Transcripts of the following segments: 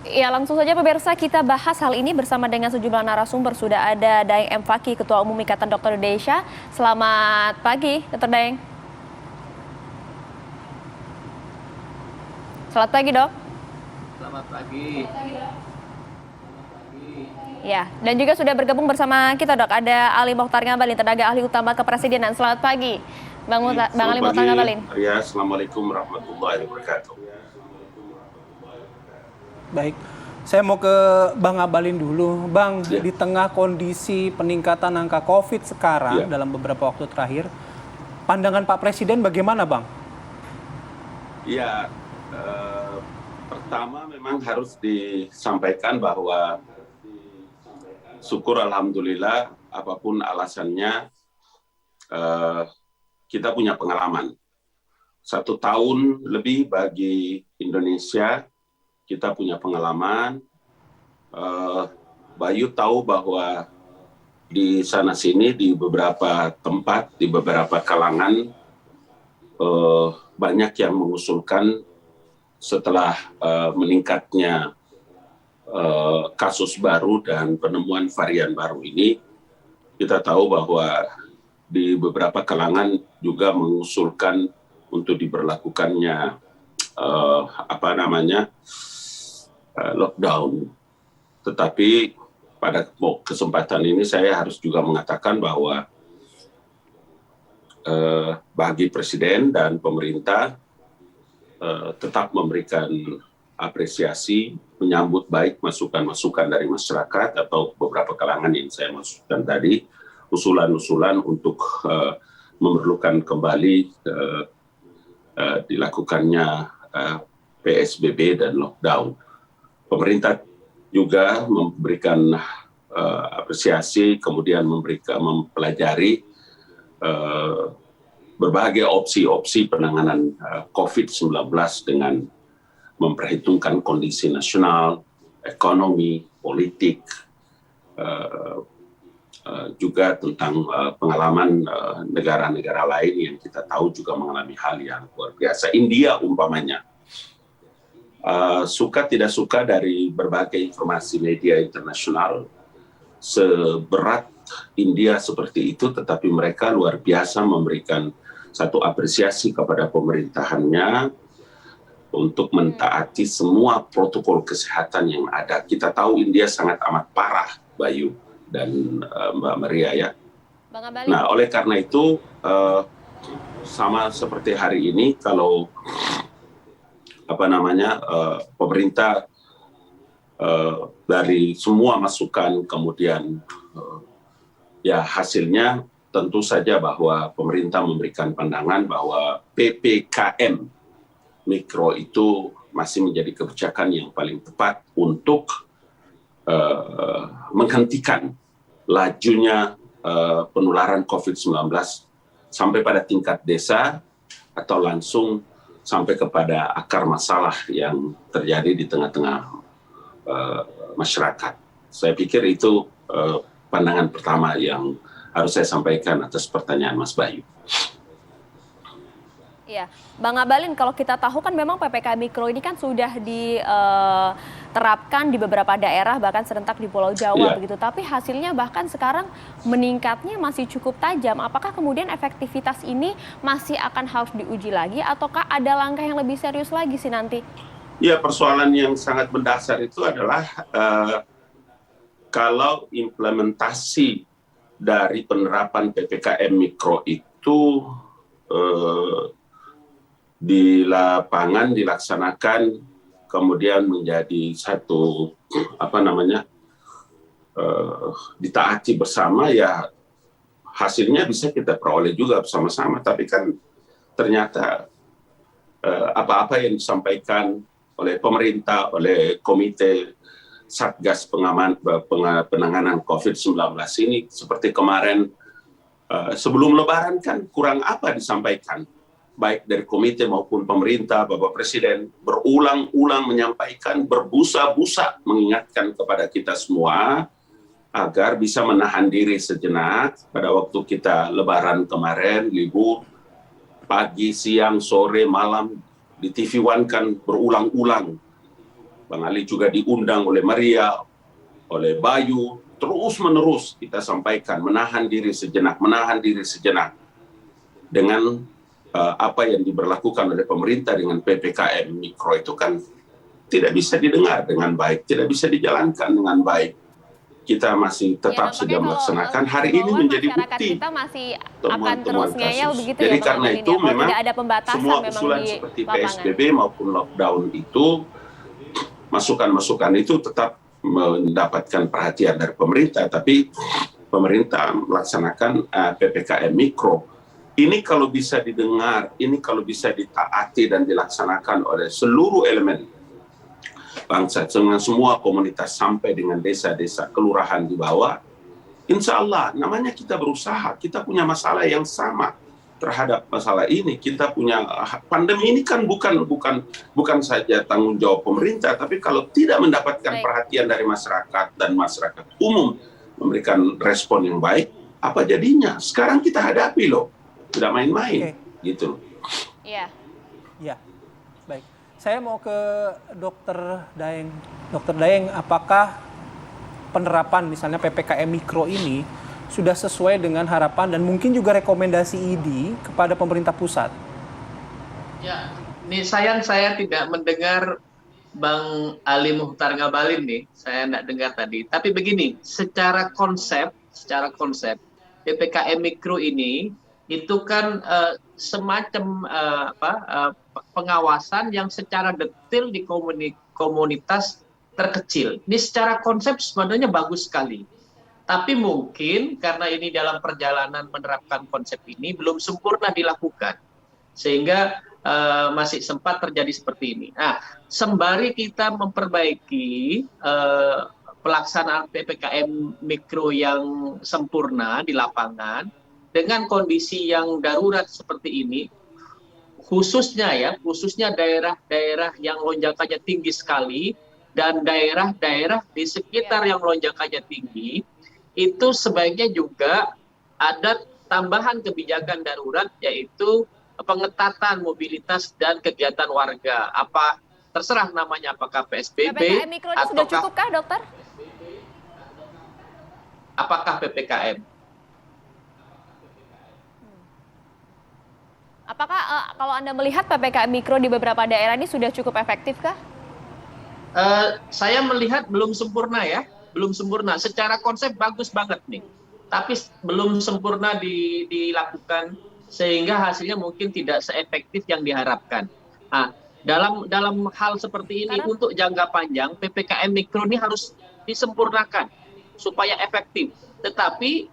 Ya, langsung saja pemirsa kita bahas hal ini bersama dengan sejumlah narasumber. Sudah ada Daeng M. Fakih, Ketua Umum Ikatan Dokter Indonesia. Selamat pagi, Dr. Daeng. Selamat pagi, Dok. Selamat pagi. Ya, dan juga sudah bergabung bersama kita, Dok. Ada Ali Mokhtar Ngabalin, tenaga ahli utama kepresidenan. Selamat pagi, Bang Ali Mokhtar Ngabalin. Ya, Assalamualaikum warahmatullahi wabarakatuh. Baik, saya mau ke Bang Ngabalin dulu. Bang, Ya. Di tengah kondisi peningkatan angka COVID sekarang dalam beberapa waktu terakhir, pandangan Pak Presiden bagaimana, Bang? Ya, pertama memang harus disampaikan bahwa syukur alhamdulillah apapun alasannya kita punya pengalaman. 1 tahun lebih bagi Indonesia kita punya pengalaman. Bayu tahu bahwa di sana-sini, di beberapa tempat, di beberapa kalangan, banyak yang mengusulkan setelah meningkatnya kasus baru dan penemuan varian baru ini, kita tahu bahwa di beberapa kalangan juga mengusulkan untuk diberlakukannya lockdown. Tetapi pada kesempatan ini saya harus juga mengatakan bahwa bagi Presiden dan pemerintah tetap memberikan apresiasi, menyambut baik masukan-masukan dari masyarakat atau beberapa kalangan yang saya maksudkan tadi, usulan-usulan untuk memerlukan kembali dilakukannya PSBB dan lockdown. Pemerintah juga memberikan apresiasi, kemudian mempelajari berbagai opsi-opsi penanganan COVID-19 dengan memperhitungkan kondisi nasional, ekonomi, politik, juga tentang pengalaman negara-negara lain yang kita tahu juga mengalami hal yang luar biasa. India umpamanya. Suka tidak suka dari berbagai informasi media internasional, seberat India seperti itu, tetapi mereka luar biasa memberikan satu apresiasi kepada pemerintahannya untuk mentaati semua protokol kesehatan yang ada. Kita tahu India sangat amat parah, Bayu dan Mbak Maria ya. Nah, oleh karena itu sama seperti hari ini, kalau pemerintah dari semua masukan kemudian ya hasilnya tentu saja bahwa pemerintah memberikan pandangan bahwa PPKM mikro itu masih menjadi kebijakan yang paling tepat untuk menghentikan lajunya penularan COVID-19 sampai pada tingkat desa atau langsung sampai kepada akar masalah yang terjadi di tengah-tengah masyarakat. Saya pikir itu pandangan pertama yang harus saya sampaikan atas pertanyaan Mas Bayu. Ya, Bang Ngabalin, kalau kita tahu kan memang PPKM Mikro ini kan sudah diterapkan di beberapa daerah, bahkan serentak di Pulau Jawa begitu. Tapi hasilnya bahkan sekarang meningkatnya masih cukup tajam. Apakah kemudian efektivitas ini masih akan harus diuji lagi, ataukah ada langkah yang lebih serius lagi sih nanti? Ya, persoalan yang sangat mendasar itu adalah kalau implementasi dari penerapan PPKM Mikro itu di lapangan dilaksanakan kemudian menjadi satu ditaati bersama, ya hasilnya bisa kita peroleh juga bersama-sama. Tapi kan ternyata apa-apa yang disampaikan oleh pemerintah, oleh komite Satgas penanganan COVID-19 ini seperti kemarin sebelum Lebaran kan kurang apa disampaikan, baik dari komite maupun pemerintah. Bapak Presiden berulang-ulang menyampaikan, berbusa-busa mengingatkan kepada kita semua agar bisa menahan diri sejenak pada waktu kita Lebaran kemarin, libur, pagi, siang, sore, malam, di TV One kan berulang-ulang Bang Ali juga diundang oleh Maria, oleh Bayu, terus-menerus kita sampaikan menahan diri sejenak dengan apa yang diberlakukan oleh pemerintah dengan PPKM Mikro itu kan tidak bisa didengar dengan baik, tidak bisa dijalankan dengan baik. Kita masih tetap sudah melaksanakan. Hari ini menjadi bukti kita masih akan terus ngeyel begitu. Jadi ya, karena itu memang tidak ada pembatasan semua memang usulan di seperti lapangan. PSBB maupun lockdown itu, masukan-masukan itu tetap mendapatkan perhatian dari pemerintah, tapi pemerintah melaksanakan PPKM Mikro. Ini kalau bisa didengar, ini kalau bisa ditaati dan dilaksanakan oleh seluruh elemen bangsa, dengan semua komunitas sampai dengan desa-desa, kelurahan di bawah, insya Allah, namanya kita berusaha, kita punya masalah yang sama terhadap masalah ini. Kita punya pandemi ini kan bukan saja tanggung jawab pemerintah, tapi kalau tidak mendapatkan perhatian dari masyarakat dan masyarakat umum memberikan respon yang baik, apa jadinya? Sekarang kita hadapi loh, tidak main-main, gitu. Iya. Ya, baik. Saya mau ke Dr. Daeng. Dr. Daeng, apakah penerapan misalnya PPKM Mikro ini sudah sesuai dengan harapan dan mungkin juga rekomendasi ID kepada pemerintah pusat? Ya, ini sayang saya tidak mendengar Bang Ali Muhtar Ngabalin nih, saya tidak dengar tadi. Tapi begini, secara konsep PPKM Mikro ini itu kan semacam pengawasan yang secara detail di komunitas terkecil. Ini secara konsep sebenarnya bagus sekali. Tapi mungkin karena ini dalam perjalanan menerapkan konsep ini belum sempurna dilakukan. Sehingga masih sempat terjadi seperti ini. Nah, sembari kita memperbaiki pelaksanaan PPKM Mikro yang sempurna di lapangan, dengan kondisi yang darurat seperti ini, khususnya daerah-daerah yang lonjakannya tinggi sekali dan daerah-daerah di sekitar yang lonjakannya tinggi, itu sebaiknya juga ada tambahan kebijakan darurat, yaitu pengetatan mobilitas dan kegiatan warga. Apa terserah namanya, apakah PSBB PPKM Mikro ini sudah cukupkah, dokter? Apakah PPKM? Apakah kalau Anda melihat PPKM Mikro di beberapa daerah ini sudah cukup efektif kah? Saya melihat belum sempurna ya, belum sempurna. Secara konsep bagus banget nih, tapi belum sempurna dilakukan sehingga hasilnya mungkin tidak seefektif yang diharapkan. Nah, dalam hal seperti ini untuk jangka panjang PPKM Mikro ini harus disempurnakan supaya efektif. Tetapi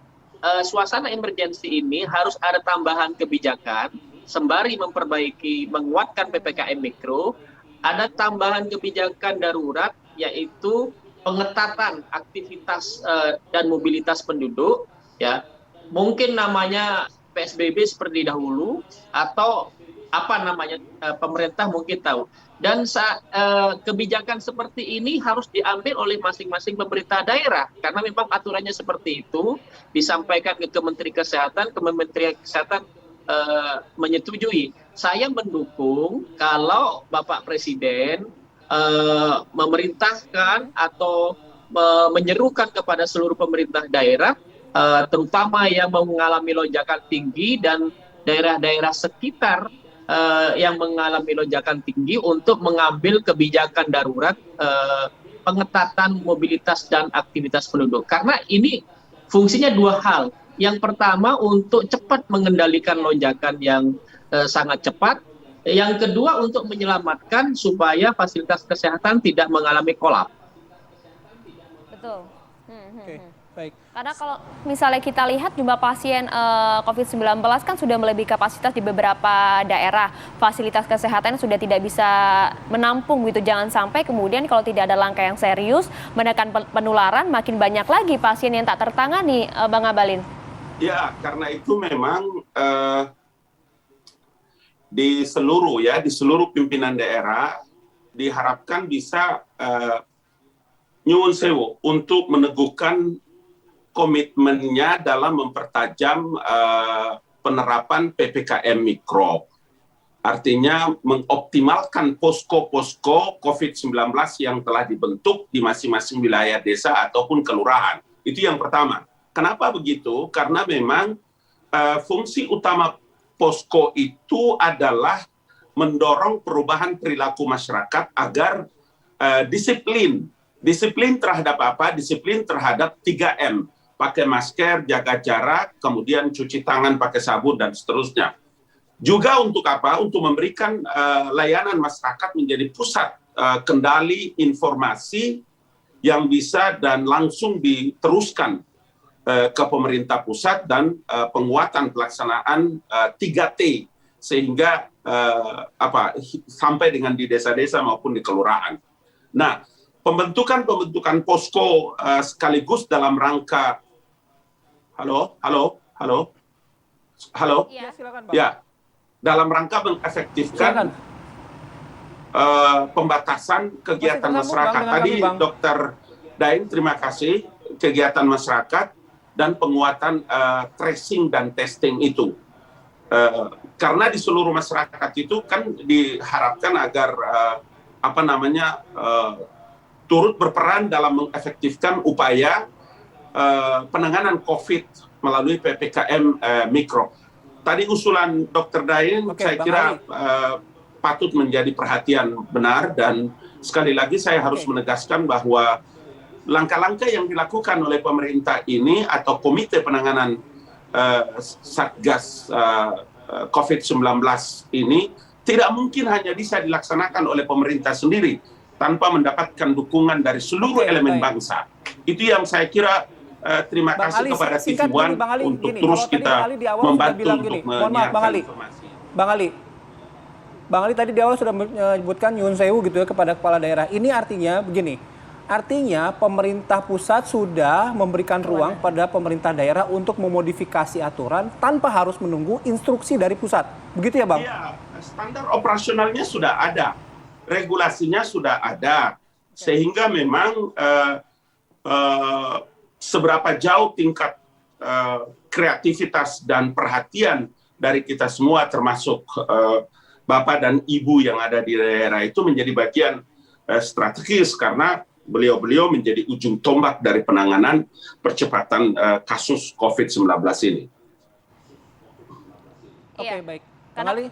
suasana emergensi ini harus ada tambahan kebijakan. Sembari menguatkan PPKM Mikro, ada tambahan kebijakan darurat, yaitu pengetatan aktivitas dan mobilitas penduduk, ya. Mungkin namanya PSBB seperti dahulu, atau apa namanya, pemerintah mungkin tahu. Dan kebijakan seperti ini harus diambil oleh masing-masing pemerintah daerah, karena memang aturannya seperti itu, disampaikan ke Kementerian Kesehatan, Kementerian Kesehatan menyetujui. Saya mendukung kalau Bapak Presiden memerintahkan atau menyerukan kepada seluruh pemerintah daerah, terutama yang mengalami lonjakan tinggi dan daerah-daerah sekitar yang mengalami lonjakan tinggi, untuk mengambil kebijakan darurat pengetatan mobilitas dan aktivitas penduduk. Karena ini fungsinya dua hal. Yang pertama untuk cepat mengendalikan lonjakan yang sangat cepat. Yang kedua untuk menyelamatkan supaya fasilitas kesehatan tidak mengalami kolaps. Betul. Oke, baik. Karena kalau misalnya kita lihat jumlah pasien COVID-19 kan sudah melebihi kapasitas di beberapa daerah. Fasilitas kesehatan sudah tidak bisa menampung gitu. Jangan sampai kemudian kalau tidak ada langkah yang serius menekan penularan, makin banyak lagi pasien yang tak tertangani, Bang Ngabalin. Ya, karena itu memang di seluruh pimpinan daerah diharapkan bisa nyuwun sewu untuk meneguhkan komitmennya dalam mempertajam penerapan PPKM Mikro. Artinya mengoptimalkan posko-posko COVID-19 yang telah dibentuk di masing-masing wilayah desa ataupun kelurahan. Itu yang pertama. Kenapa begitu? Karena memang fungsi utama posko itu adalah mendorong perubahan perilaku masyarakat agar disiplin. Disiplin terhadap apa? Disiplin terhadap 3M. Pakai masker, jaga jarak, kemudian cuci tangan pakai sabun, dan seterusnya. Juga untuk apa? Untuk memberikan layanan masyarakat menjadi pusat kendali informasi yang bisa dan langsung diteruskan ke pemerintah pusat dan penguatan pelaksanaan 3T sehingga sampai dengan di desa-desa maupun di kelurahan. Nah, pembentukan posko sekaligus dalam rangka halo. Ya, silakan, Bang. Ya, dalam rangka mengefektifkan pembatasan kegiatan masyarakat. Tadi Dr. Daeng, terima kasih, kegiatan masyarakat dan penguatan tracing dan testing itu. Karena di seluruh masyarakat itu kan diharapkan agar turut berperan dalam mengefektifkan upaya penanganan COVID melalui PPKM Mikro. Tadi usulan Dr. Daeng, saya kira patut menjadi perhatian benar, dan sekali lagi saya harus menegaskan bahwa langkah-langkah yang dilakukan oleh pemerintah ini atau Komite Penanganan Satgas COVID-19 ini tidak mungkin hanya bisa dilaksanakan oleh pemerintah sendiri tanpa mendapatkan dukungan dari seluruh elemen bangsa. Itu yang saya kira. Terima kasih kepada TV1 untuk terus kita membantu untuk menyiarkan informasi. Bang Ali tadi di awal sudah menyebutkan nyuwun sewu gitu ya kepada kepala daerah. Ini artinya begini, artinya pemerintah pusat sudah memberikan ruang pada pemerintah daerah untuk memodifikasi aturan tanpa harus menunggu instruksi dari pusat. Begitu ya, Bang? Iya, standar operasionalnya sudah ada, regulasinya sudah ada, sehingga memang seberapa jauh tingkat kreativitas dan perhatian dari kita semua termasuk Bapak dan Ibu yang ada di daerah itu menjadi bagian strategis, karena beliau-beliau menjadi ujung tombak dari penanganan percepatan kasus COVID-19 ini. Oke, baik. Bang Ali,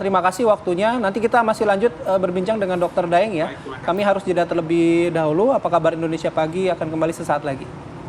terima kasih waktunya. Nanti kita masih lanjut berbincang dengan Dr. Daeng ya. Kami harus jeda terlebih dahulu. Apa kabar Indonesia Pagi akan kembali sesaat lagi.